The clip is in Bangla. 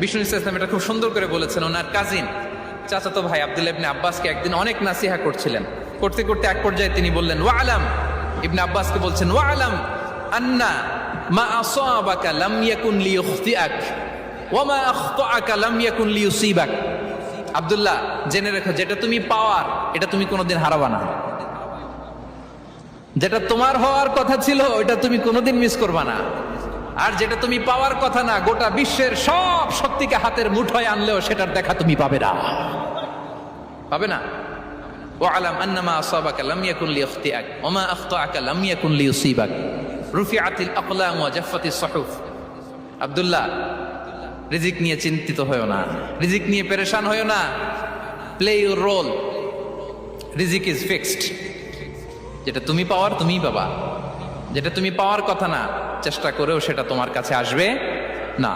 বিষ্ণু ইসলাম এটা খুব সুন্দর করে বলেছেন। ওনার কাজিন চাচাতো ভাই আব্দুল্লাহ ইবনে আব্বাসকে একদিন অনেক নাসিহা করছিলেন। করতে করতে এক পর্যায়ে তিনি বললেন, ওয়া আলাম, ইবনে আব্বাসকে বলছেন, ওয়া আলাম আন্না মা আসাবাকা লাম ইয়াকুন লিইখতিআক ওয়া মা আখতাআকা লাম ইয়াকুন লিইউসিবাক। আব্দুল্লাহ, জেনে রেখো, যেটা তুমি পাওয়ার এটা তুমি কোনোদিন হারাবা না। যেটা তোমার হওয়ার কথা ছিল ওইটা তুমি কোনোদিন মিস করবা না। আর যেটা তুমি পাওয়ার কথা না, গোটা বিশ্বের সব শক্তিকে হাতের মুঠোয় আনলেও সেটার দেখা তুমি পাবে না, পাবে না। ওয়ালাম আন্নামা আসাবাকা লাম ইয়াকুন লিইখতিআক ওয়া মা আখতাআকা লাম ইয়াকুন লিইউসিবাক রুফিআতিল আকলাম ওয়া জাফফাতিস সুহুফ। আব্দুল্লাহ, রিজিক নিয়ে চিন্তিত হয়ো না, রিজিক নিয়ে পেরেশান হয়ো না। প্লে ইউর রোল, রিজিক ইজ ফিক্সড। যেটা তুমি পাওয়ার তুমিই পাবা, যেটা তুমি পাওয়ার কথা না চেষ্টা করেও সেটা তোমার কাছে আসবে না।